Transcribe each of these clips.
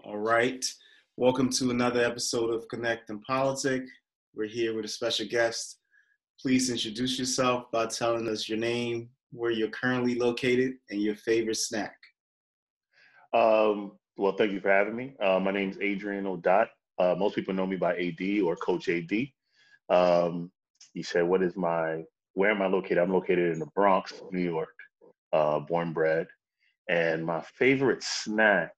All right. Welcome to another episode of Connect and Politic. We're here with a special guest. Please introduce yourself by telling us your name, where you're currently located, and your favorite snack. Well, thank you for having me. My name's Adrien O'Dot. Most people know me by AD or Coach AD. You said, where am I located? I'm located in the Bronx, New York, born and bred. And my favorite snack,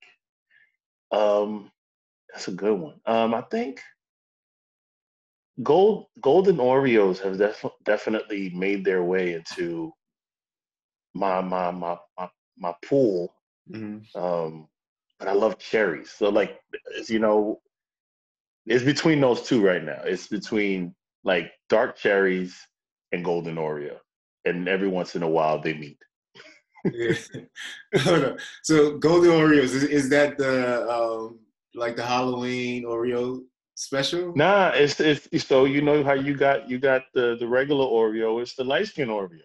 that's a good one. I think golden Oreos have definitely made their way into my pool. Mm-hmm. But I love cherries. So like, it's between those two right now. It's between like dark cherries and golden Oreo. And every once in a while they meet. Yeah. Hold on. So Golden Oreos, is that the like the Halloween Oreo special? Nah, it's so you know how you got the regular Oreo, it's the light skin Oreo.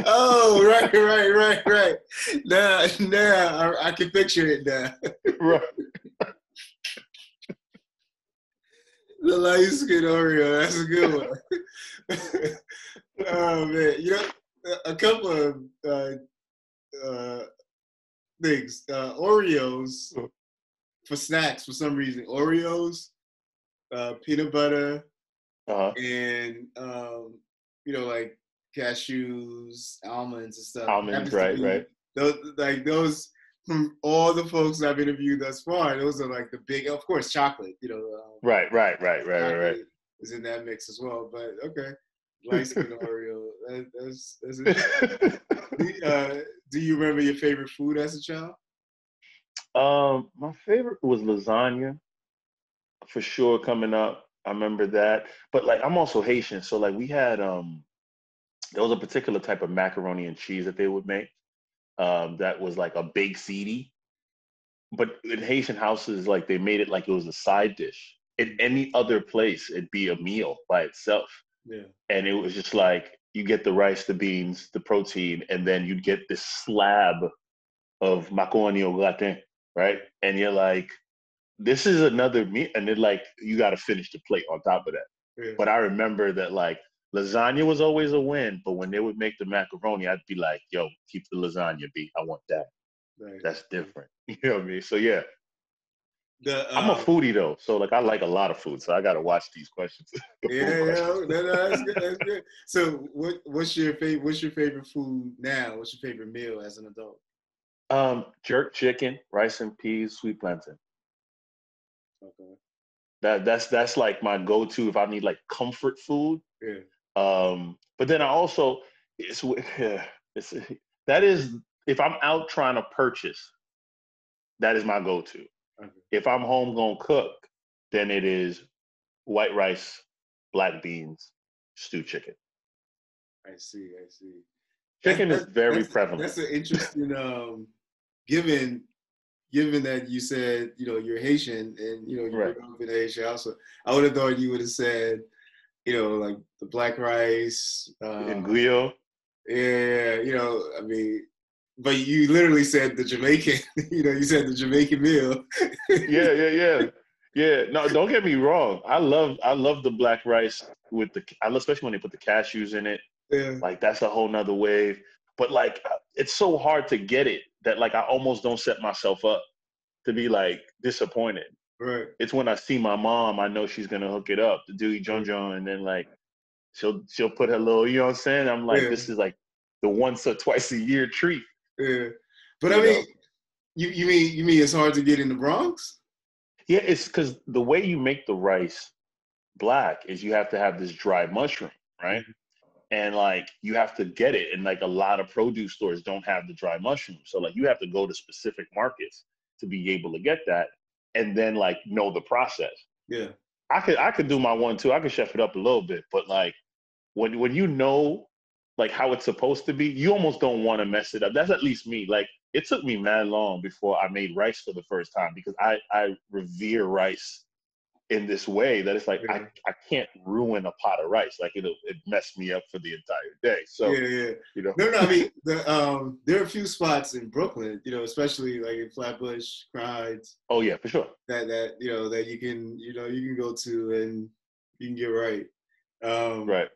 Oh, right. Now, I can picture it now. Right. The light skin Oreo, that's a good one. Oh man, a couple of things. Oreos for snacks for some reason. Oreos, peanut butter, Uh-huh. and like cashews, almonds, and stuff. Almonds, Happens to be right. those from all the folks I've interviewed thus far. Those are like the big, of course, chocolate. Right. Chocolate is in that mix as well. But okay, light skin Oreo. That's interesting. Do you remember your favorite food as a child? My favorite was lasagna for sure coming up. I remember that. But like I'm also Haitian, so like we had there was a particular type of macaroni and cheese that they would make that was like a baked ziti. But in Haitian houses, like they made it like it was a side dish. In any other place, it'd be a meal by itself. Yeah. And it was just like you get the rice, the beans, the protein, and then you'd get this slab of macaroni au gratin, right? And you're like, this is another meal, and then like you got to finish the plate on top of that. Yeah. But I remember that like lasagna was always a win, but when they would make the macaroni, I'd be like, yo, keep the lasagna, B. I want that. Right. That's different. You know what I mean? So yeah. I'm a The foodie though, so like I like a lot of food, so I got to watch these questions. yeah, no, that's good. That's good. So, what's your favorite? What's your favorite food now? What's your favorite meal as an adult? Jerk chicken, rice and peas, sweet plantain. Okay. That's like my go-to if I need like comfort food. Yeah. But then I also it's that is if I'm out trying to purchase, that is my go-to. Okay. If I'm home gonna cook, then it is white rice, black beans, stewed chicken. I see. Chicken is very prevalent. That's an interesting. Given that you said you're Haitian and you Right. grew up in a Haitian household, I would have thought you would have said like the black rice. In Guyo. Yeah, I mean, but you literally said the Jamaican. You said the Jamaican meal. Yeah. No, don't get me wrong. I love the black rice I love, especially when they put the cashews in it. Yeah. Like that's a whole nother wave. But like it's so hard to get it that like I almost don't set myself up to be like disappointed. Right. It's when I see my mom, I know she's gonna hook it up, the Dewey John, and then like she'll put her little, you know what I'm saying? I'm like, This is like the once or twice a year treat. Yeah. But I mean, you mean it's hard to get in the Bronx? Yeah, it's because the way you make the rice black is you have to have this dry mushroom, right? Mm-hmm. And like you have to get it, and like a lot of produce stores don't have the dry mushroom, so like you have to go to specific markets to be able to get that, and then like know the process. Yeah, I could do my one too. I could chef it up a little bit, but like when you know like how it's supposed to be, you almost don't want to mess it up. That's at least me. Like it took me mad long before I made rice for the first time because I revere rice in this way that it's like, Yeah. I can't ruin a pot of rice. Like it messed me up for the entire day. So, Yeah. you know. No, I mean, there are a few spots in Brooklyn, especially like in Flatbush, Crimes, Oh yeah, for sure. that that you can go to and you can get right. Right.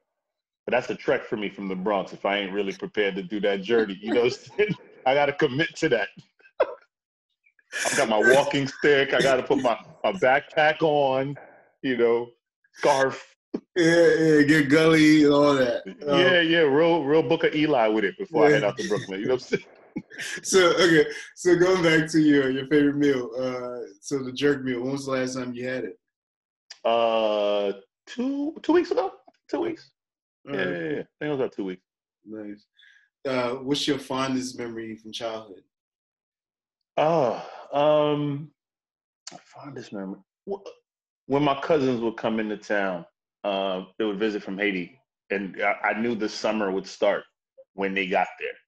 But that's a trek for me from the Bronx if I ain't really prepared to do that journey. You know, I got to commit to that. I've got my walking stick. I got to put my backpack on, scarf. Yeah, get gully and all that. Yeah, real Book of Eli with it before I Yeah. head out to Brooklyn. You know what I'm saying? So going back to your favorite meal, so the jerk meal. When was the last time you had it? 2 weeks ago. 2 weeks. All Yeah. right. I think it was about 2 weeks. Nice. What's your fondest memory from childhood? Fondest memory. When my cousins would come into town, they would visit from Haiti, and I knew the summer would start when they got there.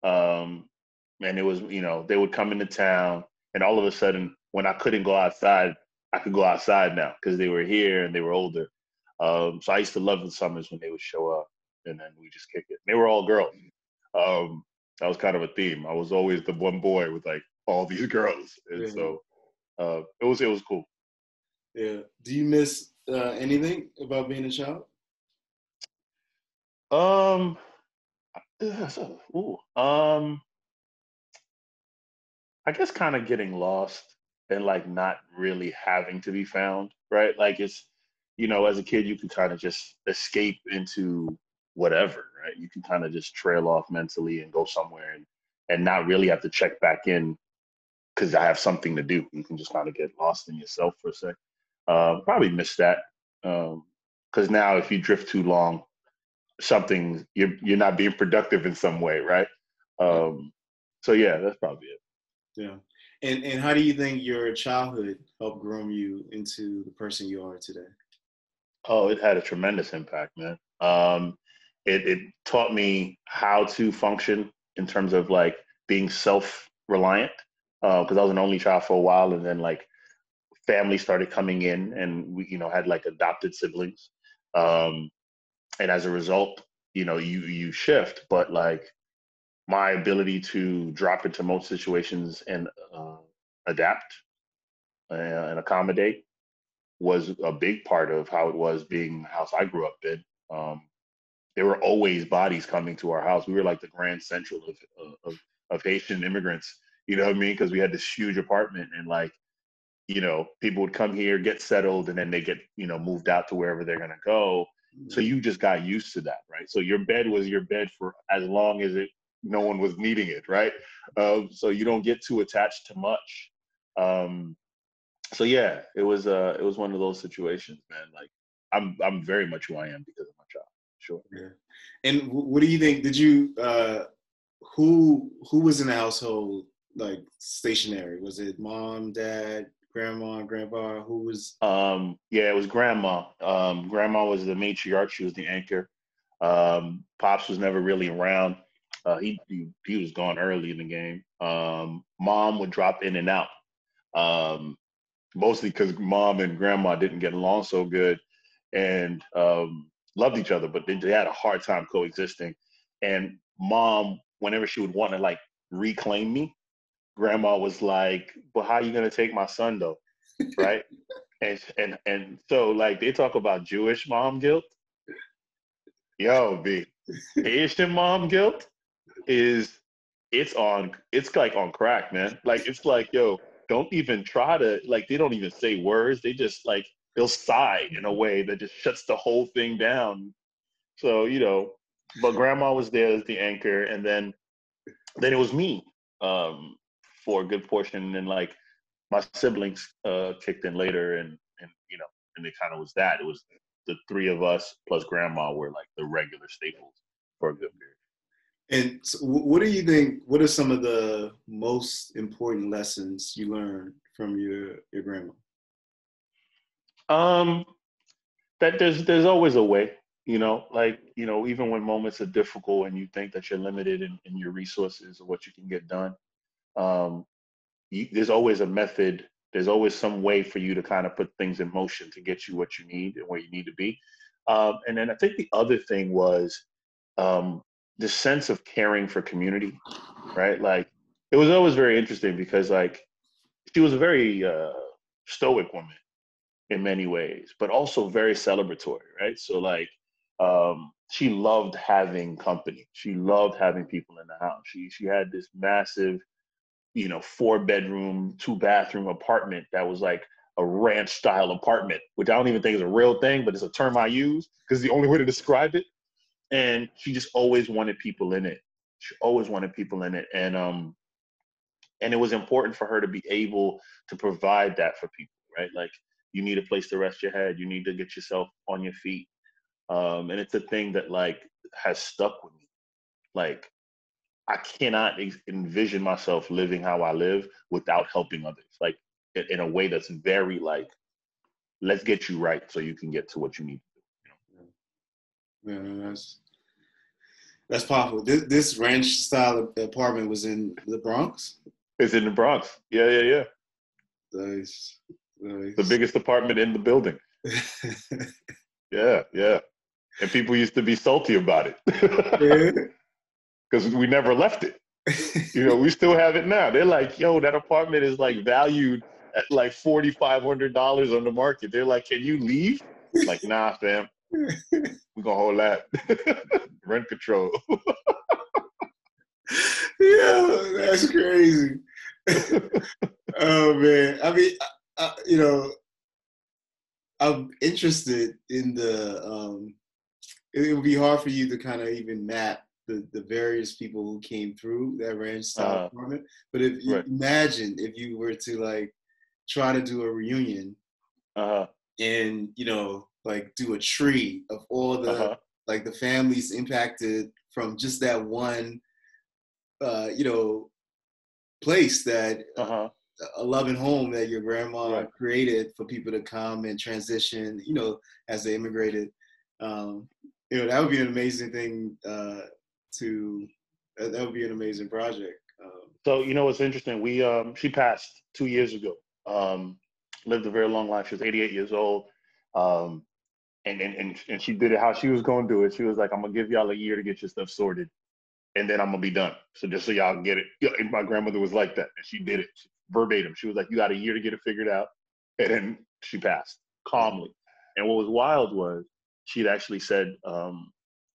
And it was, they would come into town, and all of a sudden, when I couldn't go outside, I could go outside now because they were here and they were older. So I used to love the summers when they would show up, and then we just kick it. They were all girls. That was kind of a theme. I was always the one boy with like all these girls, and Yeah. so it was cool. Yeah. Do you miss anything about being a child? Um, yeah, I guess kind of getting lost and like not really having to be found, right? Like it's, as a kid, you can kind of just escape into whatever, right? You can kind of just trail off mentally and go somewhere and not really have to check back in because I have something to do. You can just kind of get lost in yourself for a sec. Probably miss that. Because now if you drift too long, you're not being productive in some way, right? So yeah, that's probably it. Yeah. And how do you think your childhood helped groom you into the person you are today? Oh, it had a tremendous impact, man. It taught me how to function in terms of like being self-reliant, because I was an only child for a while, and then like family started coming in, and we, had like adopted siblings, um, and as a result, you shift, but like my ability to drop into most situations and adapt and accommodate was a big part of how it was being the house I grew up in. There were always bodies coming to our house. We were like the Grand Central of Haitian immigrants. You know what I mean? Because we had this huge apartment, and like, people would come here, get settled, and then they get moved out to wherever they're gonna go. So you just got used to that, right? So your bed was your bed for as long as no one was needing it, right? So you don't get too attached to much. So yeah, it was one of those situations, man. Like I'm very much who I am because of my child. Sure. Yeah. And what do you think? Did you who was in the household like stationary? Was it mom, dad, grandma, grandpa? Who was? Yeah, it was grandma. Grandma was the matriarch. She was the anchor. Pops was never really around. He was gone early in the game. Mom would drop in and out. Mostly because mom and grandma didn't get along so good, and loved each other, but they had a hard time coexisting. And mom, whenever she would want to like reclaim me, grandma was like, "But how are you gonna take my son though?" Right? And so like they talk about Jewish mom guilt. Yo, B, Asian mom guilt is it's like on crack, man. Like it's like, yo, don't even try to like they don't even say words. They just like they'll sigh in a way that just shuts the whole thing down. So, but grandma was there as the anchor, and then it was me for a good portion, and like my siblings kicked in later, and it kind of was that. It was the three of us plus grandma were like the regular staples for a good period. And so what do you think? What are some of the most important lessons you learned from your grandma? That there's always a way, like, even when moments are difficult and you think that you're limited in your resources or what you can get done, there's always a method There's always some way for you to kind of put things in motion to get you what you need and where you need to be. And then I think the other thing was the sense of caring for community, right? Like, it was always very interesting because, like, she was a very stoic woman in many ways, but also very celebratory, right? So, like, she loved having company. She loved having people in the house. She had this massive, 4-bedroom, 2-bathroom apartment that was like a ranch style apartment, which I don't even think is a real thing, but it's a term I use because it's the only way to describe it. And she just always wanted people in it. She always wanted people in it. And it was important for her to be able to provide that for people, right? Like, you need a place to rest your head. You need to get yourself on your feet. And it's a thing that, like, has stuck with me. Like, I cannot envision myself living how I live without helping others, like, in a way that's very, like, let's get you right so you can get to what you need to do. Yeah, that's powerful. This ranch style apartment was in the Bronx. It's in the Bronx. Yeah. Nice. The biggest apartment in the building. Yeah. And people used to be salty about it. Yeah. Because we never left it. We still have it now. They're like, yo, that apartment is, like, valued at like $4,500 on the market. They're like, can you leave? Like, nah, fam. We're gonna hold that. Rent control. Yeah, that's crazy. Oh man, I mean, I'm interested in the. It would be hard for you to kind of even map the various people who came through that ranch style apartment. But if you imagine if you were to, like, try to do a reunion, and like, do a tree of all the like the families impacted from just that one place, that a loving home that your grandma created for people to come and transition, as they immigrated. That would be an amazing thing that would be an amazing project. So, what's interesting, she passed 2 years ago. Lived a very long life. She was 88 years old. And she did it how she was going to do it. She was like, I'm going to give y'all a year to get your stuff sorted, and then I'm going to be done. So just so y'all can get it. And my grandmother was like that, and she did it verbatim. She was like, you got a year to get it figured out. And then she passed calmly. And what was wild was she'd actually said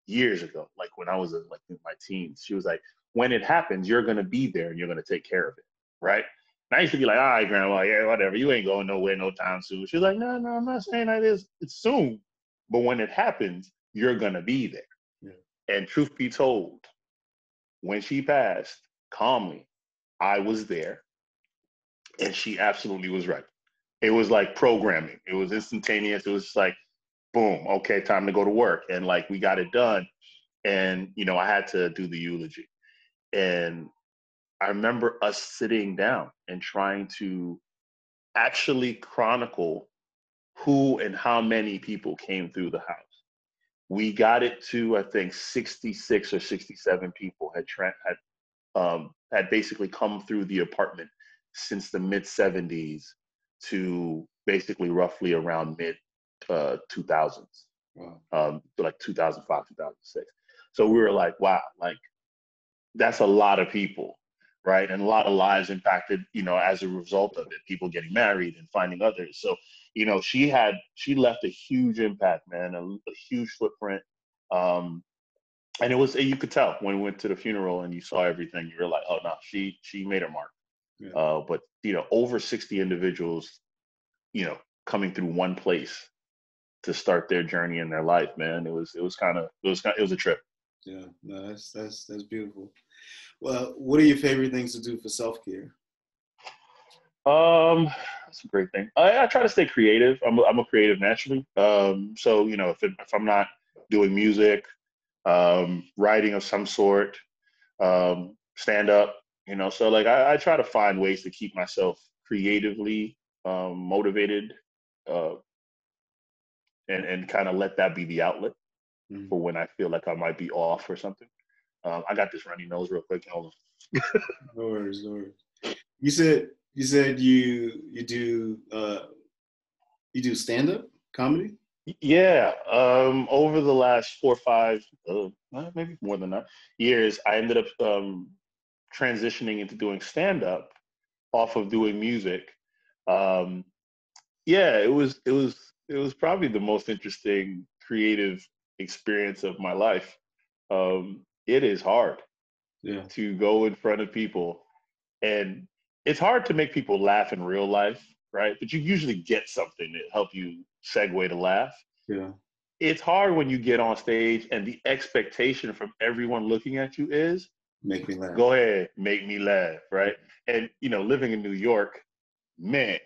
years ago, like when I was in my teens, she was like, when it happens, you're going to be there and you're going to take care of it, right? And I used to be like, all right, grandma, yeah, whatever. You ain't going nowhere no time soon. She was like, no, I'm not saying that it's soon. But when it happens, you're going to be there. Yeah. And truth be told, when she passed, calmly, I was there. And she absolutely was right. It was like programming. It was instantaneous. It was just like, boom, okay, time to go to work. And, like, we got it done. And, I had to do the eulogy. And I remember us sitting down and trying to actually chronicle who and how many people came through the house. We got it to, I think, 66 or 67 people had basically come through the apartment since the mid 70s to basically roughly around mid 2000s. Wow. Like 2005, 2006. So we were like, wow, like, that's a lot of people, right? And a lot of lives impacted, as a result of it, people getting married and finding others. So, she left a huge impact, man, a huge footprint. And it was, you could tell when we went to the funeral and you saw everything, you were like, oh no, she made her mark. Yeah. But, over 60 individuals, coming through one place to start their journey in their life, man. It was a trip. Yeah, no, that's beautiful. Well, what are your favorite things to do for self-care? That's a great thing. I try to stay creative. I'm a creative naturally. So, if I'm not doing music, writing of some sort, stand up, so, like, I try to find ways to keep myself creatively motivated, and kind of let that be the outlet for when I feel like I might be off or something. I got this runny nose real quick. Hold on. No worries. You said you said you do stand up comedy. Yeah, over the last 4 or 5, maybe more than that years, I ended up transitioning into doing stand up off of doing music. Um, yeah, it was probably the most interesting creative experience of my life. It is hard Yeah, to go in front of people, and it's hard to make people laugh in real life, right? But you usually get something to help you segue to laugh. yeah, It's hard when you get on stage and the expectation from everyone looking at you is make me laugh. go ahead, make me laugh, right? And living in New York, man,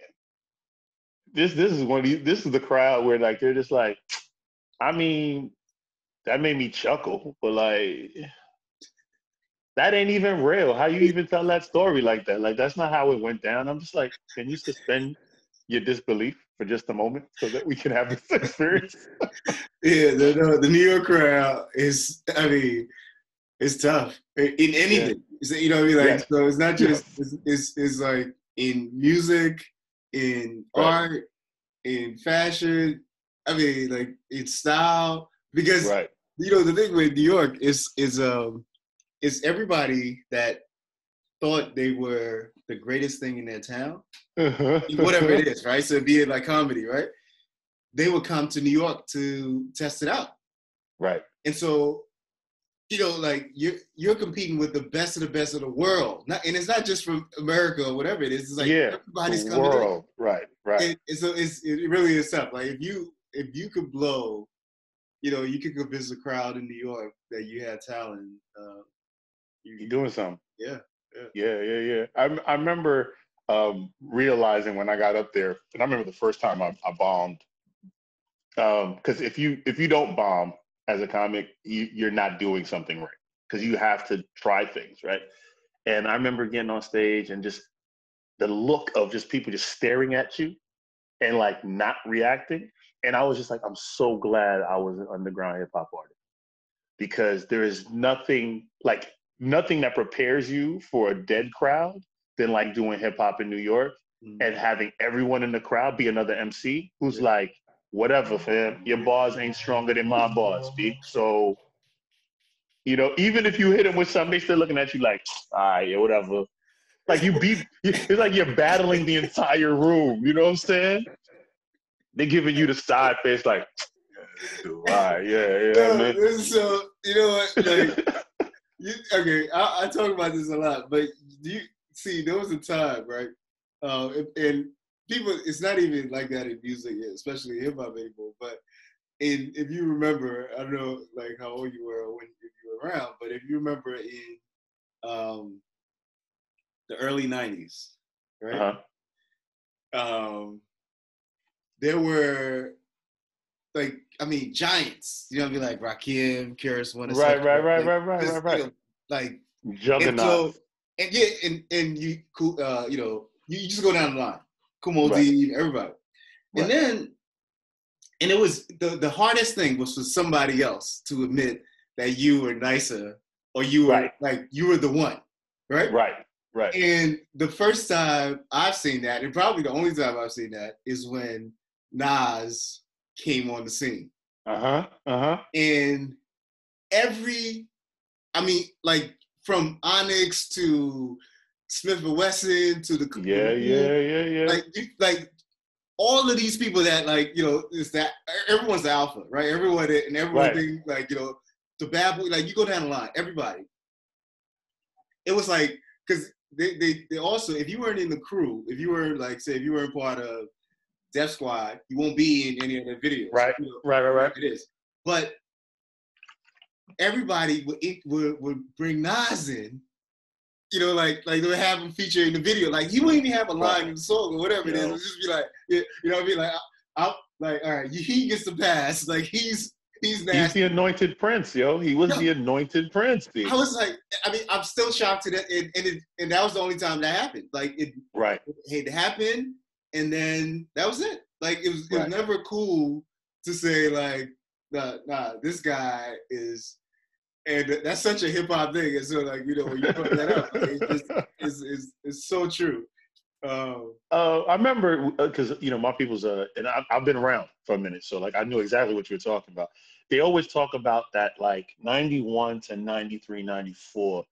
this is one of these, this is the crowd where like they're just like, I mean, that made me chuckle, but like that ain't even real. How you even tell that story like that? Like that's not how it went down. I'm just like, can you suspend your disbelief for just a moment so that we can have this experience? Yeah, the New York crowd is, I mean, it's tough in Yeah. anything. You know what I mean? Like, Yes. so it's not just, Yes. it's like in music, in Right. art, in fashion, I mean, like in style, because, Right. the thing with New York is everybody that thought they were the greatest thing in their town, whatever it is, right? So be it like comedy, right? They would come to New York to test it out. Right. And so, like you're competing with the best of the world. And it's not just from America or whatever it is. It's like Yeah. The everybody's coming in. world. Right. Right. And so it really is tough. Like if you could blow, you could convince a crowd in New York that you had talent. You're doing something. Yeah, yeah. Yeah. I remember realizing when I got up there, and I remember the first time I bombed. Because if you don't bomb as a comic, you're not doing something right. Because you have to try things, right? And I remember getting on stage and just the look of just people just staring at you and like not reacting. And I was just like, I'm so glad I was an underground hip hop artist because there is nothing that prepares you for a dead crowd than like doing hip hop in New York and having everyone in the crowd be another MC who's like, whatever, fam, your bars ain't stronger than my bars, B. So, even if you hit them with something, they still looking at you like, all right, yeah, whatever. Like it's like you're battling the entire room. You know what I'm saying? They're giving you the side face, like, all right, yeah, man. So you know what? Like, okay, I talk about this a lot, but you see, there was a time, right? And people, it's not even like that in music, especially hip hop anymore. But if you remember, I don't know, like how old you were when if you were around, but if you remember in the early '90s, right? Uh-huh. There were giants. I'd be like Rakim, Karis One, Right. Like, and Juggernaut. so, and yeah, and you cool, you just go down the line, Kumo Right. D, everybody, Right. and it was the hardest thing was for somebody else to admit that you were nicer or you were you were the one, right? Right. And the first time I've seen that, and probably the only time I've seen that, is when Nas came on the scene. And like from Onyx to Smith and Wesson to the Yeah. like all of these people that is that everyone's the alpha, right? Everyone think the bad boy, like you go down the line, everybody. It was like because they also, if you weren't in the crew, if you were if you weren't part of Def Squad, you won't be in any of their videos. Right. It is, but everybody would bring Nas in. Like they would have him feature in the video. Like he wouldn't even have a line in the song or whatever it is. It would just be like, what I mean? Like I'm like, all right, he gets the pass. Like he's nasty. He's the anointed prince, yo. He was the anointed prince, dude. I was like, I'm still shocked to that, and that was the only time that happened. Like it happened, and then that was it. Like it was never cool to say like, nah, this guy is. And that's such a hip hop thing. And so, when you brought that up, like, it's so true. I remember because my people's and I've been around for a minute, so like I knew exactly what you were talking about. They always talk about that like 91 to 93, 94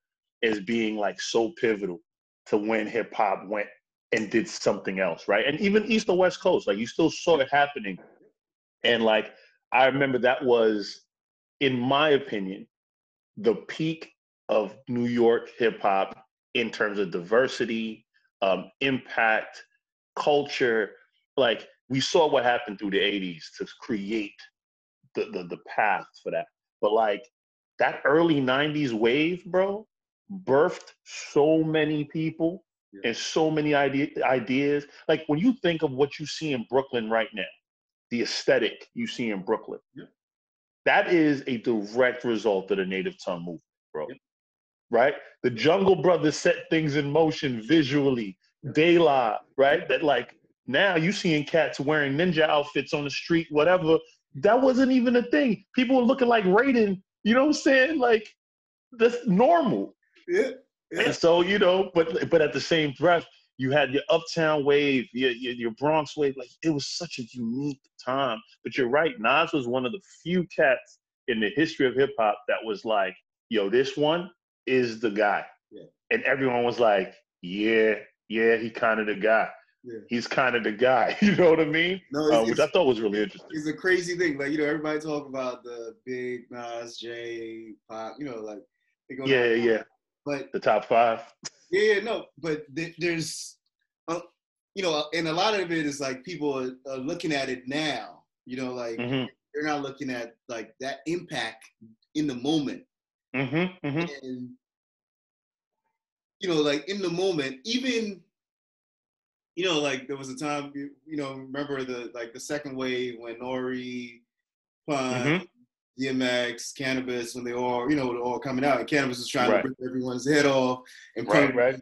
as being like so pivotal to when hip hop went and did something else, right? And even East or West Coast, like you still saw it happening. And like I remember that was, in my opinion, the peak of New York hip hop in terms of diversity, impact, culture. Like we saw what happened through the 80s to create the path for that. But like that early 90s wave, bro, birthed so many people and so many ideas. Like when you think of what you see in Brooklyn right now, the aesthetic you see in Brooklyn, that is a direct result of the native tongue movement, bro. Right? The Jungle Brothers set things in motion visually. De La, right? That like now you seeing cats wearing ninja outfits on the street, whatever. That wasn't even a thing. People were looking like Raiden. You know what I'm saying? Like that's normal. Yeah. And so, but at the same breath, you had your Uptown wave, your Bronx wave. Like it was such a unique time. But you're right, Nas was one of the few cats in the history of hip hop that was like, yo, this one is the guy. Yeah. And everyone was like, yeah, he kind of the guy. Yeah. He's kind of the guy. You know what I mean? No, which I thought was really interesting. It's a crazy thing. Like, everybody talk about the big Nas, J, Pop, like they go down. Yeah. But the top five. Yeah, no, but there's, and a lot of it is like people are looking at it now, like they're not looking at like that impact in the moment. And, like in the moment, even, like there was a time, remember the second wave when Nori, Pun, DMX, Cannabis, when they all, were all coming out, and Cannabis was trying to rip everyone's head off, and Pun,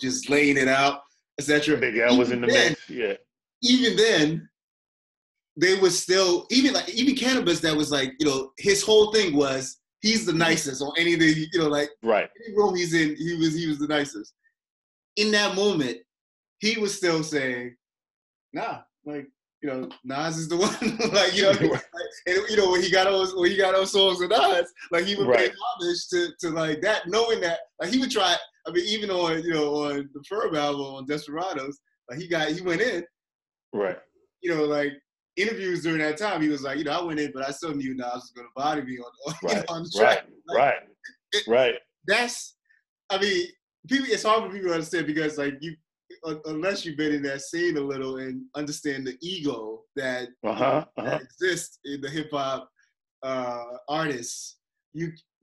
just laying it out, etc. Big L was in the mix, yeah. Even then, they was still, even Cannabis, that was like, his whole thing was he's the nicest on anything, any room he's in, he was the nicest. In that moment, he was still saying, nah, like, Nas is the one, like, and when he got those songs with Nas, like he would pay homage to like that, knowing that, like he would try. I mean, even on on the Ferb album on Desperados, like he went in, right? Like interviews during that time, he was like, I went in, but I still knew Nas was gonna body me on the track, right. That's, I mean, people. It's hard for people to understand because like unless you've been in that scene a little and understand the ego that that exists in the hip hop artists,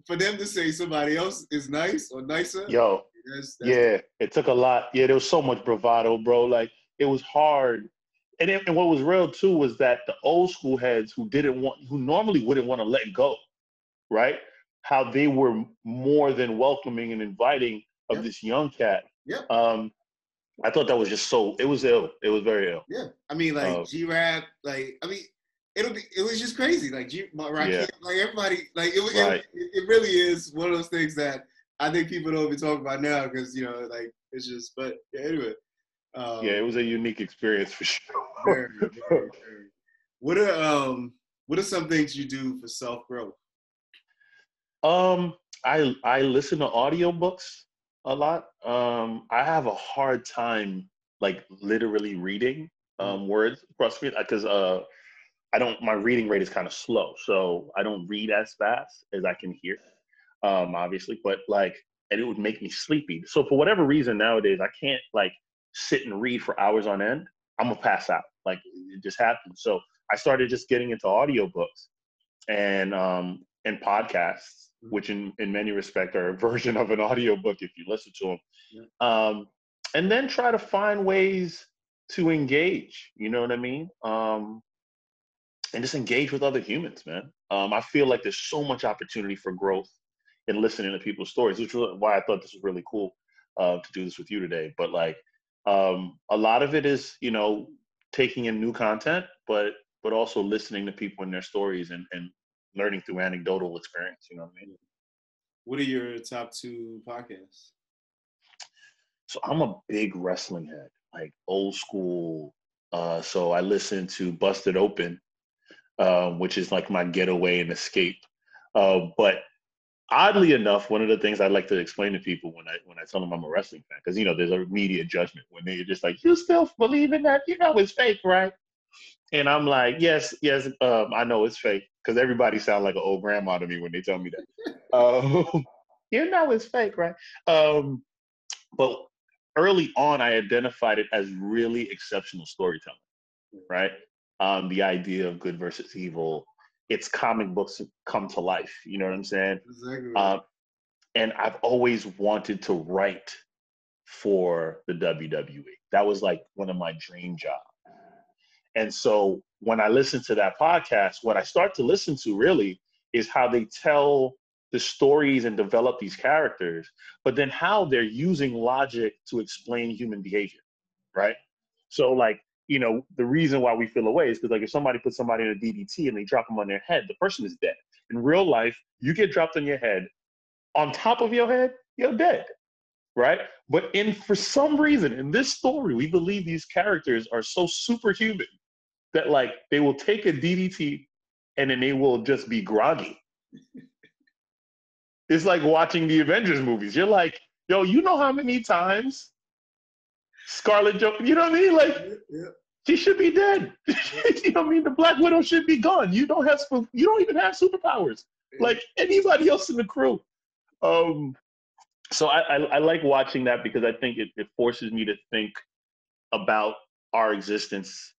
for them to say somebody else is nice or nicer. That's it took a lot. Yeah, there was so much bravado, bro. Like it was hard. And what was real too was that the old school heads who normally wouldn't want to let go, right? How they were more than welcoming and inviting of this young cat. I thought that was just it was ill. It was very ill. Yeah. I mean, like G-Rap, like, I mean, it was just crazy. Like, like everybody, like, it really is one of those things that I think people don't even talk about now because, like, it's just, but yeah, anyway. It was a unique experience for sure. Very, very, very. What are some things you do for self-growth? I listen to audiobooks a lot. I have a hard time like literally reading words across me because my reading rate is kind of slow, so I don't read as fast as I can hear, obviously, but like, and it would make me sleepy. So for whatever reason nowadays, I can't like sit and read for hours on end. I'm gonna pass out. Like it just happens. So I started just getting into audiobooks and podcasts, which in many respects are a version of an audiobook if you listen to them. And then try to find ways to engage, you know what I mean? And just engage with other humans, man. I feel like there's so much opportunity for growth in listening to people's stories, which is why I thought this was really cool to do this with you today. But like, a lot of it is, taking in new content, but also listening to people and their stories and learning through anecdotal experience, you know what I mean? What are your top 2 podcasts? So I'm a big wrestling head. old school. So I listened to Busted Open, which is like my getaway and escape. But oddly enough, one of the things I like to explain to people when I tell them I'm a wrestling fan, because there's an immediate judgment when they're just like, "You still believe in that? It's fake, right?" And I'm like, "Yes, yes, I know it's fake," because everybody sounds like an old grandma to me when they tell me that. It's fake, right? But early on, I identified it as really exceptional storytelling, right? The idea of good versus evil. It's comic books come to life. You know what I'm saying? Exactly. And I've always wanted to write for the WWE. That was like one of my dream jobs. And so when I listen to that podcast, what I start to listen to really is how they tell the stories and develop these characters, but then how they're using logic to explain human behavior, right? So the reason why we feel away is because if somebody puts somebody in a DDT and they drop them on their head, the person is dead. In real life, you get dropped on your head, on top of your head, you're dead, right? But for some reason, in this story, we believe these characters are so superhuman that they will take a DDT and then they will just be groggy. It's like watching the Avengers movies. You're like, yo, you know how many times Scarlet Johansson, you know what I mean? She should be dead. You know what I mean? The Black Widow should be gone. You don't even have superpowers like anybody else in the crew. So I like watching that because I think it forces me to think about our existence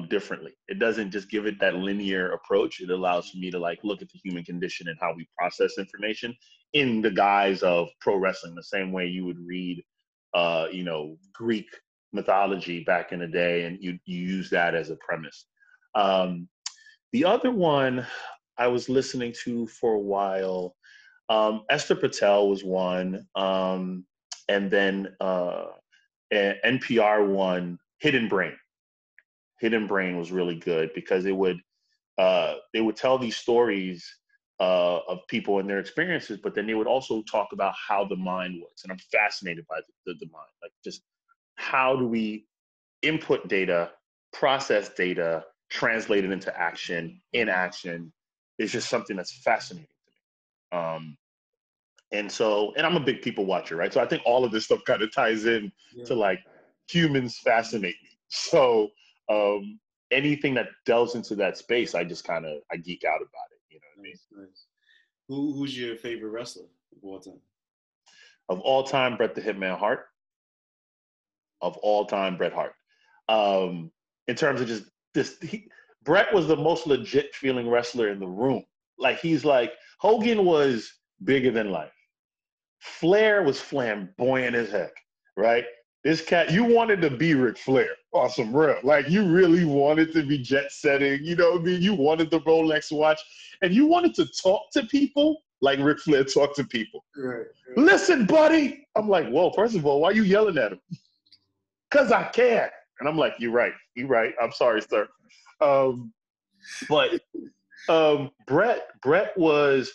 differently. It doesn't just give it that linear approach. It allows me to look at the human condition and how we process information in the guise of pro wrestling, the same way you would read, Greek mythology back in the day, and you use that as a premise. The other one I was listening to for a while, Esther Patel was one, and then NPR one, Hidden Brain. Hidden Brain was really good because they would tell these stories of people and their experiences, but then they would also talk about how the mind works. And I'm fascinated by the mind, just how do we input data, process data, translate it into action. In action is just something that's fascinating to me. And I'm a big people watcher, right? So I think all of this stuff kind of ties in to humans fascinate me. So anything that delves into that space, I just I geek out about it. You know what I mean? Nice. Who's your favorite wrestler of all time? Of all time, Bret the Hitman Hart. Of all time, Bret Hart. In terms of Bret was the most legit feeling wrestler in the room. Hogan was bigger than life. Flair was flamboyant as heck, right? This cat, you wanted to be Ric Flair on some real. You really wanted to be jet setting, you know what I mean? You wanted the Rolex watch, and you wanted to talk to people like Ric Flair talked to people. Right. Listen, buddy. I'm like, whoa, first of all, why are you yelling at him? Because I can. And I'm like, you're right. I'm sorry, sir. But Bret was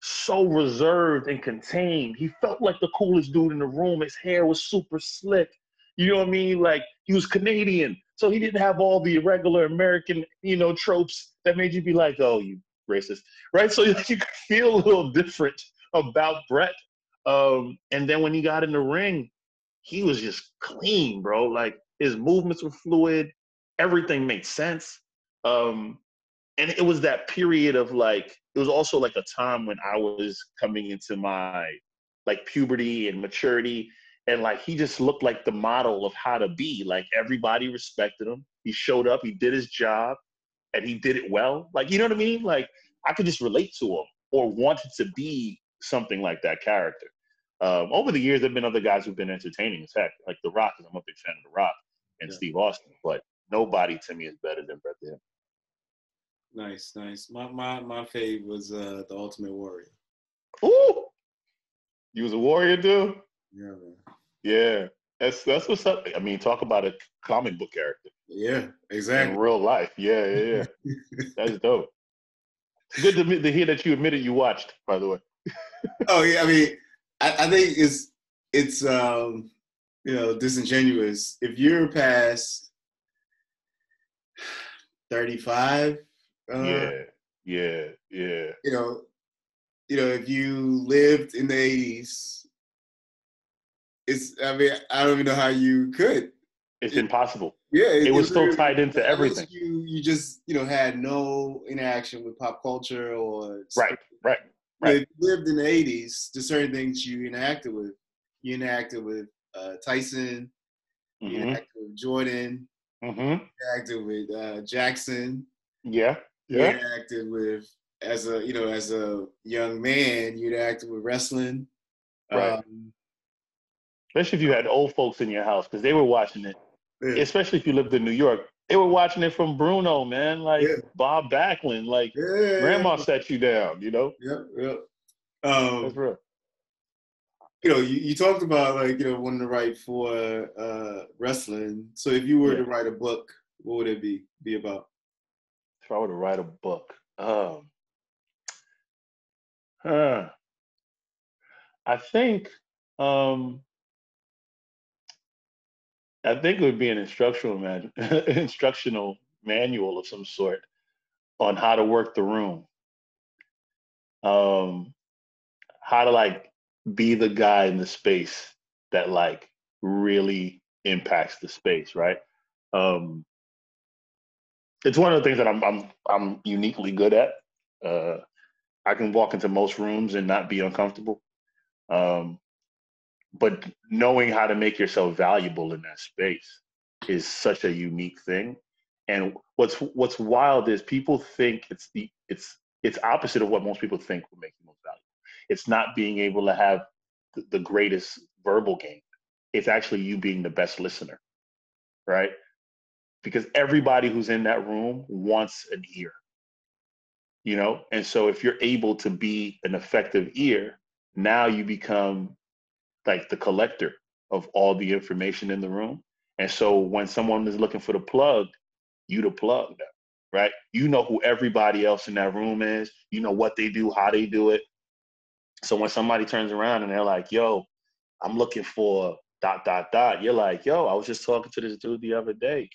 so reserved and contained. He felt like the coolest dude in the room. His hair was super slick. You know what I mean? He was Canadian, so he didn't have all the regular American, tropes that made you be like, oh, you racist, right? So you could feel a little different about Bret. And then when he got in the ring, he was just clean, bro. His movements were fluid. Everything made sense. And it was that period of it was also a time when I was coming into my puberty and maturity. And he just looked like the model of how to be. Everybody respected him. He showed up, he did his job, and he did it well. You know what I mean? I could just relate to him or wanted to be something like that character. Over the years, there have been other guys who've been entertaining as heck, like The Rock, because I'm a big fan of The Rock and Steve Austin. But nobody to me is better than Bret the Hitman. Nice. My fave was the Ultimate Warrior. Ooh, you was a warrior, dude. Yeah, man. Yeah, that's what's up. I mean, talk about a comic book character. Yeah, exactly. In real life, yeah. That's dope. It's good to hear that you admitted you watched. By the way. Oh yeah, I mean, I think it's disingenuous. If you're past 35, Yeah, yeah, yeah. you know, if you lived in the 80s, I mean, I don't even know how you could. It's impossible. Yeah, It was still literally, tied into unless everything. you just had no interaction with pop culture or Right, right, if right. you lived in the 80s, there's certain things you interacted with. You interacted with Tyson, you Mm-hmm. interacted with Jordan, Mm-hmm. you interacted with Jackson, Yeah, you yeah. interacted with as a young man, you interacted with wrestling. Right. Um, Especially if you had old folks in your house, because they were watching it. yeah, Especially if you lived in New York, they were watching it from Bruno, man. Like yeah, Bob Backlund, like grandma yeah, set you down. yeah, yeah. That's Um, real. you talked about wanting to write for wrestling. So if you were Yeah. to write a book, what would it be about? If I were to write a book, huh, I think, um, I think it would be an instructional manual of some sort on how to work the room, um, how to like be the guy in the space that like really impacts the space, right? Um, it's one of the things that I'm uniquely good at. Uh, I can walk into most rooms and not be uncomfortable. Um, but knowing how to make yourself valuable in that space is such a unique thing. And what's wild is people think it's opposite of what most people think will make you most valuable. It's not being able to have the greatest verbal game. It's actually you being the best listener, right? Because everybody who's in that room wants an ear, and so if you're able to be an effective ear, now you become like the collector of all the information in the room. And so when someone is looking for the plug, you the plug now, right? You know who everybody else in that room is, you know what they do, how they do it. So when somebody turns around and they're like, yo, I'm looking for dot dot dot, you're like, yo, I was just talking to this dude the other day.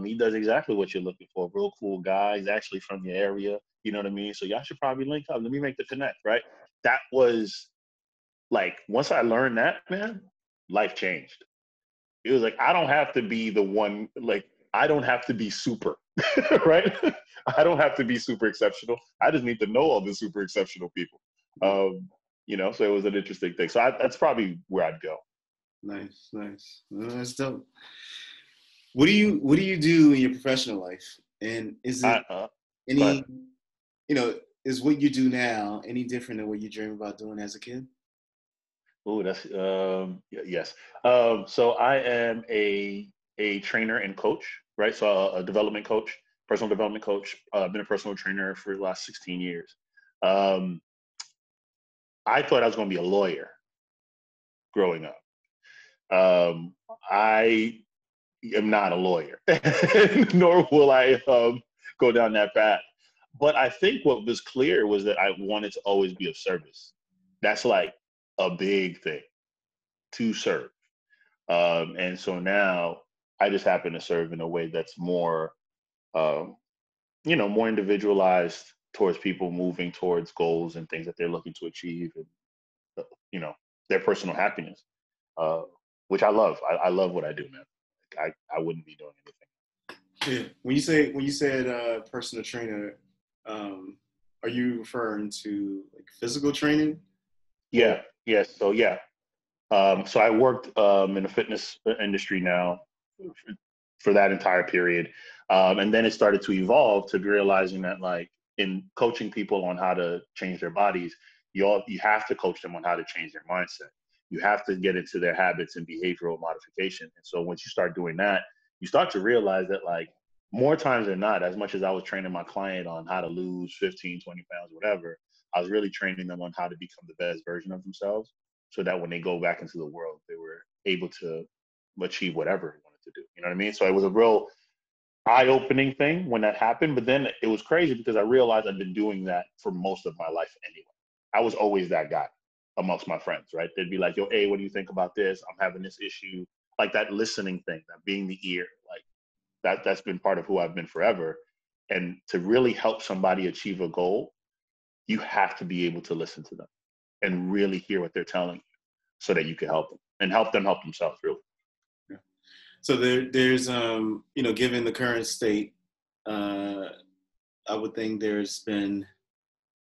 He does exactly what you're looking for. Real cool guy. He's actually from your area. You know what I mean? So y'all should probably link up. Let me make the connect, right? That was like, once I learned that, man, life changed. It was like, I don't have to be the one, like, I don't have to be super, right? I don't have to be super exceptional. I just need to know all the super exceptional people. So it was an interesting thing. So that's probably where I'd go. Nice, nice. That's dope. What do you do in your professional life? And is it Go ahead. any, is what you do now any different than what you dream about doing as a kid? Oh, that's yes. So I am a trainer and coach, right? So a development coach, personal development coach. I've been a personal trainer for the last 16 years. Um, I thought I was going to be a lawyer growing up. I am not a lawyer, nor will I go down that path. But I think what was clear was that I wanted to always be of service. That's like a big thing, to serve. And so now I just happen to serve in a way that's more, um, more individualized towards people moving towards goals and things that they're looking to achieve, and you know, their personal happiness, uh, which I love. I love what I do, man. I wouldn't be doing anything. Yeah. When you said personal trainer, um, are you referring to like physical training or Yeah. Yes. So yeah. So I worked in the fitness industry now for that entire period. And then it started to evolve to realizing that like in coaching people on how to change their bodies, you have to coach them on how to change their mindset. You have to get into their habits and behavioral modification. And so once you start doing that, you start to realize that like more times than not, as much as I was training my client on how to lose 15, 20 pounds, whatever, I was really training them on how to become the best version of themselves so that when they go back into the world, they were able to achieve whatever they wanted to do. You know what I mean? So it was a real eye-opening thing when that happened. But then it was crazy because I realized I've been doing that for most of my life anyway. I was always that guy. amongst my friends, right? They'd be like, yo, hey, what do you think about this? I'm having this issue. Like that listening thing, that being the ear, like that's been part of who I've been forever. And to really help somebody achieve a goal, you have to be able to listen to them and really hear what they're telling you so that you can help them and help them help themselves, really. Yeah. So there's, given the current state, I would think there's been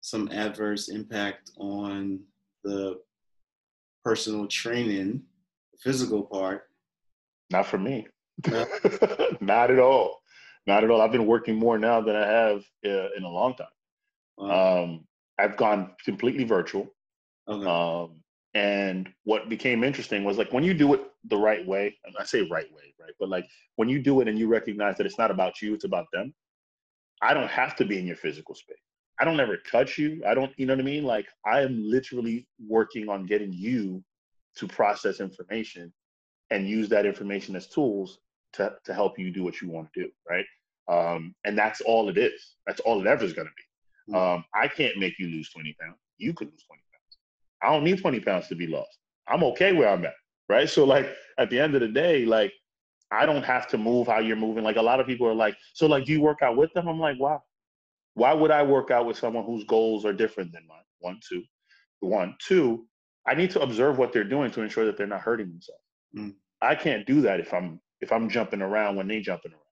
some adverse impact on the personal training, physical part. Not for me. No? Not at all. Not at all. I've been working more now than I have in a long time. Wow. I've gone completely virtual. Okay. And what became interesting was like when you do it the right way, and I say right way, right? But like when you do it and you recognize that it's not about you, it's about them. I don't have to be in your physical space. I don't ever touch you. I don't, you know what I mean? Like I am literally working on getting you to process information and use that information as tools to help you do what you want to do, right? And that's all it is. That's all it ever is going to be. I can't make you lose 20 pounds. You could lose 20 pounds. I don't need 20 pounds to be lost. I'm okay where I'm at, right? So like at the end of the day, like I don't have to move how you're moving. Like a lot of people are like, so like, do you work out with them? I'm like, wow. Why would I work out with someone whose goals are different than mine? One, two, I need to observe what they're doing to ensure that they're not hurting themselves. Mm. I can't do that if I'm jumping around when they jumping around.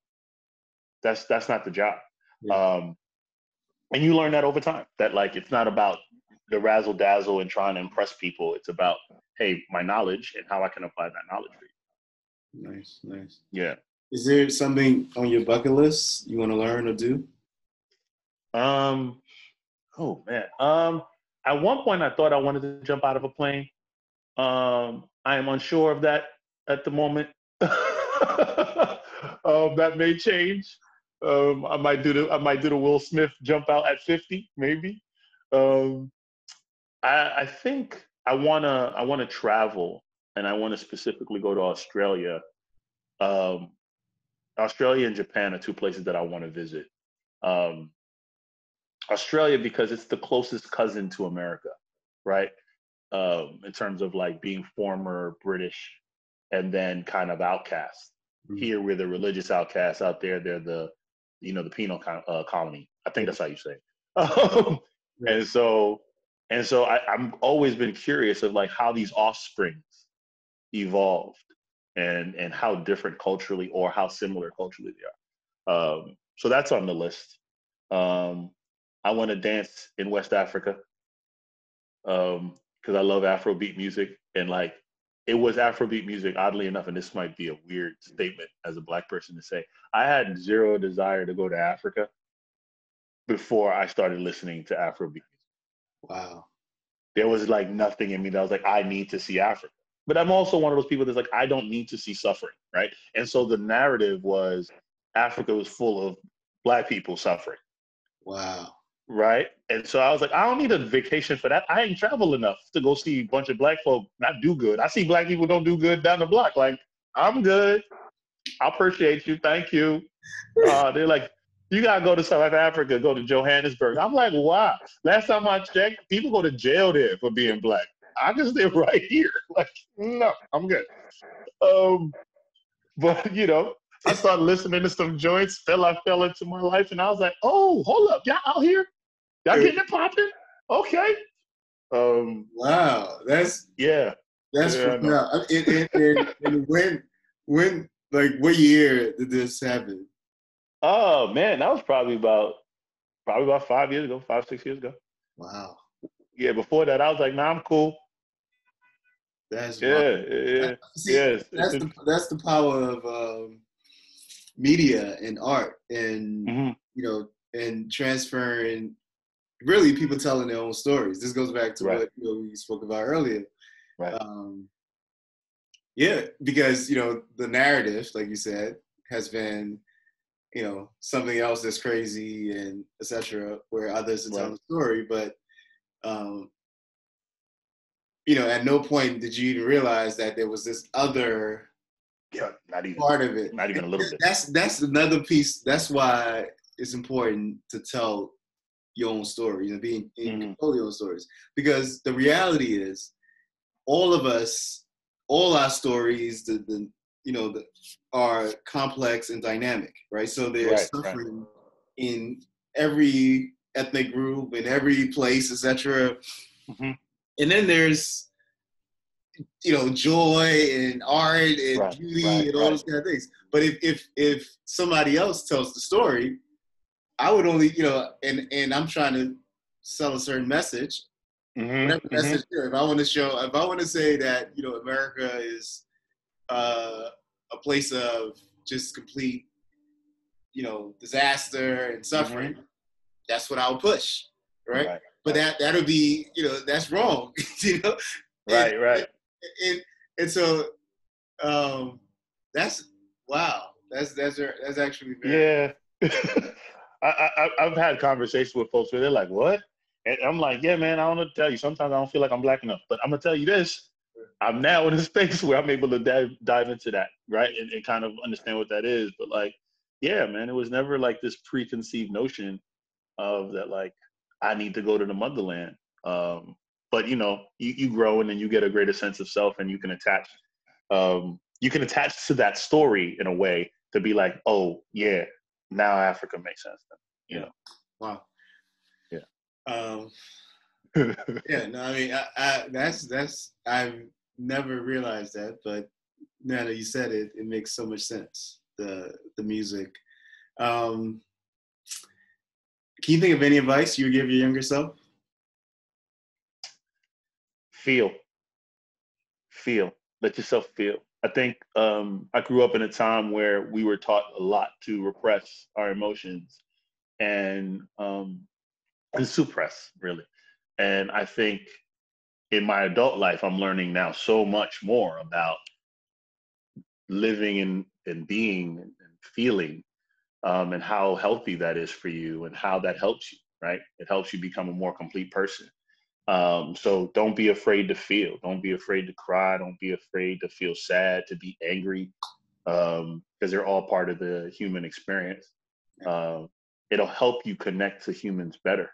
That's not the job. Yeah. And you learn that over time. That like it's not about the razzle dazzle and trying to impress people. It's about, hey, my knowledge and how I can apply that knowledge for you. Nice. Yeah. Is there something on your bucket list you want to learn or do? Oh man. At one point I thought I wanted to jump out of a plane. I am unsure of that at the moment. That may change. I might do the Will Smith jump out at 50, maybe. I think I wanna travel, and I want to specifically go to Australia. Australia and Japan are two places that I want to visit. Australia because it's the closest cousin to America, right? In terms of like being former British and then kind of outcast. Mm. Here we're the religious outcasts. Out there they're the penal colony. I think that's how you say it. I'm always been curious of like how these offsprings evolved and how different culturally or how similar culturally they are. So that's on the list. I want to dance in West Africa because I love Afro-beat music. And like, it was Afro-beat music, oddly enough, and this might be a weird statement as a Black person to say, I had zero desire to go to Africa before I started listening to Afro-beat music. Wow. There was like nothing in me that was like, I need to see Africa. But I'm also one of those people that's like, I don't need to see suffering, right? And so the narrative was Africa was full of Black people suffering. Wow. Right. And so I was like, I don't need a vacation for that. I ain't traveled enough to go see a bunch of Black folk not do good. I see Black people don't do good down the block. Like, I'm good. I appreciate you. Thank you. They're like, you got to go to South Africa, go to Johannesburg. I'm like, wow. Last time I checked, people go to jail there for being Black. I can stay right here. Like, no, I'm good. But, I started listening to some joints, I fell into my life, and I was like, oh, hold up. Y'all out here? Y'all getting it popping? Okay. Wow. That's profound. And when, like, what year did this happen? Oh man, that was probably about 5 years ago, 5-6 years ago. Wow. Yeah, before that, I was like, nah, I'm cool. That's yeah. See, Yes. that's the power of media and art, and mm-hmm. And transferring. Really, people telling their own stories. This goes back to right. what we spoke about earlier. Right. Yeah, because the narrative, like you said, has been something else that's crazy and etc. Where others are telling the story, but at no point did you even realize that there was this other not even part of it. Not even a little bit. That's another piece. That's why it's important to tell your own stories and being in Mm-hmm. control of your own stories. Because the reality is, all of us, all our stories, are complex and dynamic, right? So there's Right, right. suffering in every ethnic group, in every place, etc. Mm-hmm. And then there's joy and art and Right, beauty right, and all right. those kind of things. But if somebody else tells the story, I would only and I'm trying to sell a certain message. Whatever Mm-hmm. Mm-hmm. message, if I want to say that America is a place of just complete disaster and Mm-hmm. suffering, that's what I would push, right? Right, But right. that'll be that's wrong, and Right, right. and and so that's wow, that's actually very Yeah. I've had conversations with folks where they're like, what? And I'm like, yeah, man, I don't know to tell you. Sometimes I don't feel like I'm black enough. But I'm going to tell you this. I'm now in a space where I'm able to dive into that, right? And kind of understand what that is. But like, yeah, man, it was never like this preconceived notion of that, like, I need to go to the motherland. But, you grow and then you get a greater sense of self and you can attach to that story in a way to be like, oh, yeah, now Africa makes sense. Then, wow. Yeah. Yeah, no, I mean, that's I've never realized that, but now that you said it, it makes so much sense. The music. Um, can you think of any advice you would give your younger self? feel, let yourself feel. I think I grew up in a time where we were taught a lot to repress our emotions and suppress, really. And I think in my adult life, I'm learning now so much more about living and being and feeling, and how healthy that is for you and how that helps you, right? It helps you become a more complete person. So don't be afraid to feel. Don't be afraid to cry. Don't be afraid to feel sad, to be angry, because they're all part of the human experience. Um, it'll help you connect to humans better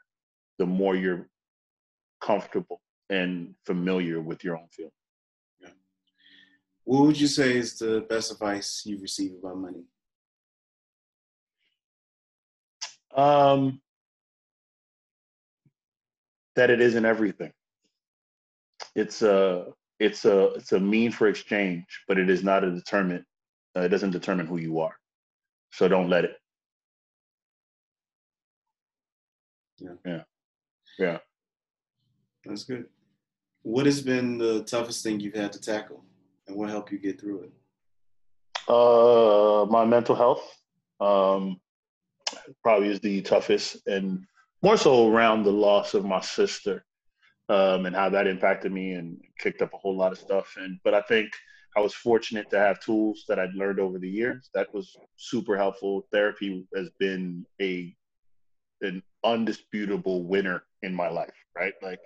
the more you're comfortable and familiar with your own feelings. Yeah. What would you say is the best advice you've received about money? Um, that it isn't everything. It's a mean for exchange, but it is not a determinant. It doesn't determine who you are. So don't let it. Yeah, Yeah, yeah. that's good. What has been the toughest thing you've had to tackle, and what helped you get through it? My mental health um, probably is the toughest, and more so around the loss of my sister, and how that impacted me and kicked up a whole lot of stuff. But I think I was fortunate to have tools that I'd learned over the years. That was super helpful. Therapy has been an undisputable winner in my life, right? Like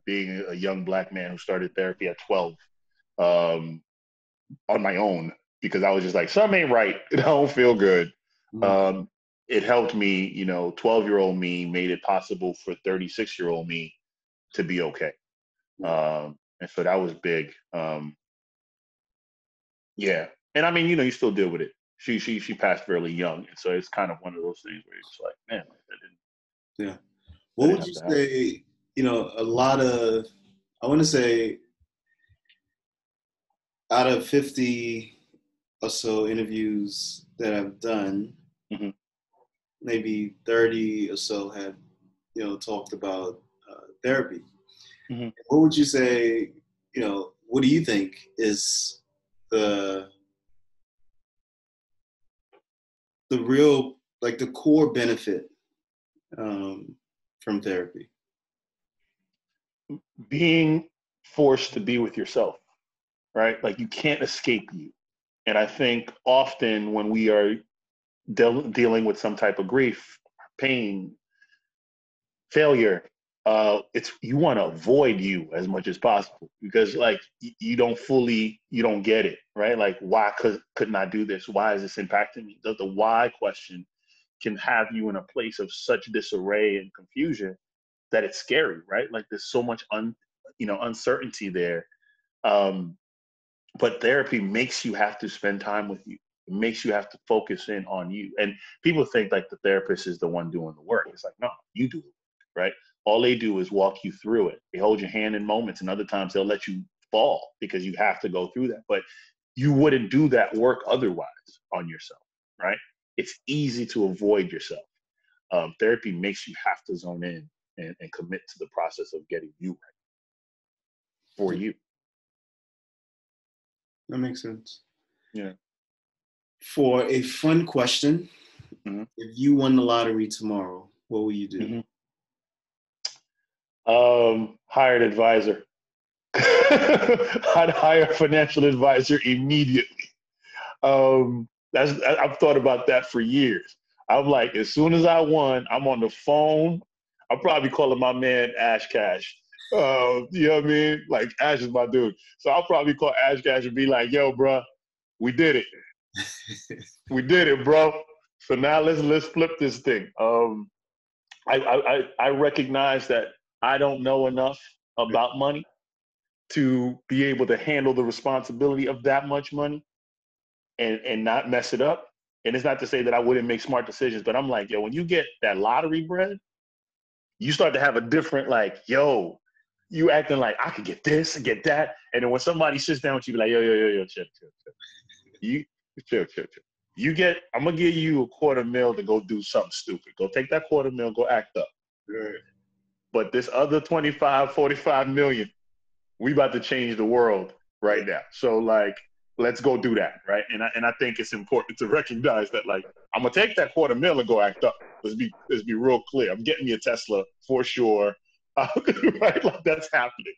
being a young black man who started therapy at 12, um, on my own, because I was just like, something ain't right. I don't feel good. Mhm. Um, it helped me, 12-year-old me made it possible for 36-year-old me to be okay. Yeah. And so that was big. Yeah. And I mean, you still deal with it. She passed fairly young. And so it's kind of one of those things where you're just like, man, Yeah. that What didn't would have you to happen. say? A lot of, I want to say, out of 50 or so interviews that I've done, Hmm. maybe 30 or so have, talked about therapy. Hmm. What would you say, what do you think is the the real, like the core benefit from therapy? Being forced to be with yourself, right? Like you can't escape you. And I think often when we are dealing with some type of grief, pain, failure, it's you want to avoid you as much as possible because like you don't get it, right? Like why couldn't I do this? Why is this impacting me? The why question can have you in a place of such disarray and confusion that it's scary, right? Like there's so much uncertainty there. But therapy makes you have to spend time with you. It makes you have to focus in on you. And people think like the therapist is the one doing the work. It's like, no, you do the work, right? All they do is walk you through it. They hold your hand in moments, and other times they'll let you fall because you have to go through that. But you wouldn't do that work otherwise on yourself, right? It's easy to avoid yourself. Therapy makes you have to zone in and commit to the process of getting you right for you. That makes sense. Yeah. For a fun question, if you won the lottery tomorrow, what will you do? Hire an advisor. I'd hire a financial advisor immediately. I've thought about that for years. I'm like, as soon as I won, I'm on the phone. I'm probably calling my man Ash Cash. You know what I mean? Like Ash is my dude. So I'll probably call Ash Cash and be like, yo, bro, we did it. We did it, bro. So now let's flip this thing. I recognize that I don't know enough about money to be able to handle the responsibility of that much money and not mess it up. And it's not to say that I wouldn't make smart decisions, but I'm like, yo, when you get that lottery bread, you start to have a different, like, yo, you acting like I could get this and get that. And then when somebody sits down with you, be like, yo, chill. You chill. I'm gonna give you $250,000 to go do something stupid. Go take that $250,000, go act up. Right. But this other 25, 45 million, we about to change the world right now. So like, let's go do that, right? And I think it's important to recognize that, like, I'm gonna take that $250,000 and go act up. Let's be real clear. I'm getting me a Tesla for sure, right? Like that's happening.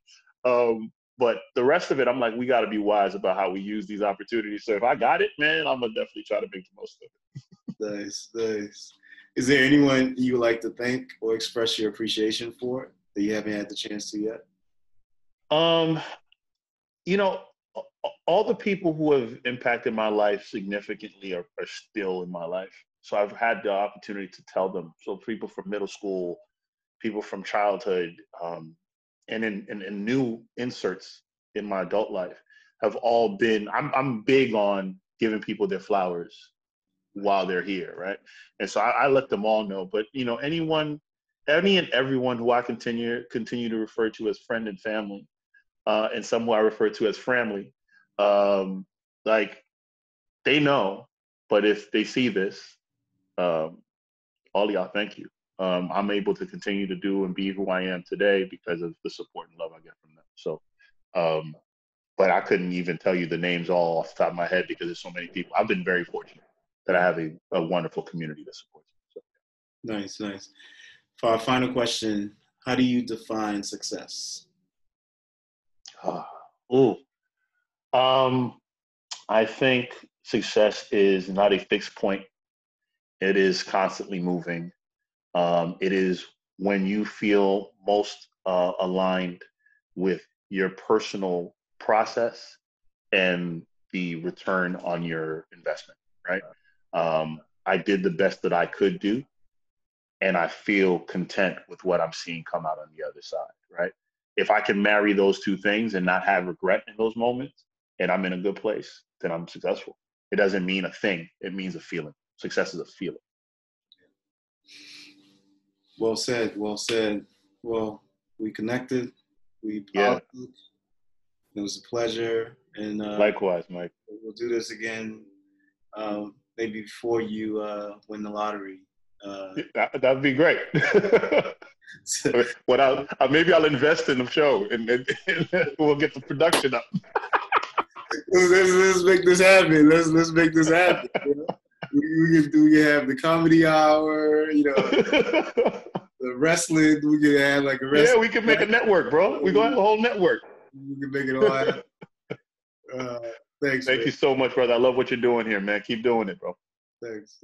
But the rest of it, I'm like, we got to be wise about how we use these opportunities. So if I got it, man, I'm gonna definitely try to make the most of it. Nice. Is there anyone you would like to thank or express your appreciation for that you haven't had the chance to yet? You know, all the people who have impacted my life significantly are still in my life. So I've had the opportunity to tell them. So people from middle school, people from childhood, and in new inserts in my adult life have all been, I'm big on giving people their flowers while they're here, right? And so I let them all know. But, you know, any and everyone who I continue to refer to as friend and family, and some who I refer to as family, like they know, but if they see this, all of y'all, thank you. I'm able to continue to do and be who I am today because of the support and love I get from them. So, but I couldn't even tell you the names all off the top of my head because there's so many people. I've been very fortunate that I have a wonderful community that supports me. Nice. So. For our final question, how do you define success? I think success is not a fixed point. It is constantly moving. It is when you feel most aligned with your personal process and the return on your investment, right? I did the best that I could do, and I feel content with what I'm seeing come out on the other side, right? If I can marry those two things and not have regret in those moments, and I'm in a good place, then I'm successful. It doesn't mean a thing. It means a feeling. Success is a feeling. Well said. Well, we connected. We Yeah. It was a pleasure. And Likewise, Mike. We'll do this again maybe before you win the lottery. That'd be great. Maybe I'll invest in the show and we'll get the production up. Let's make this happen. Let's make this happen. You know? We can have the comedy hour, you know, the wrestling. We can have like a wrestling. Yeah, we can make a network, bro. We gonna have a whole network. We can make it all happen. Thanks. Thank you so much, brother. I love what you're doing here, man. Keep doing it, bro. Thanks.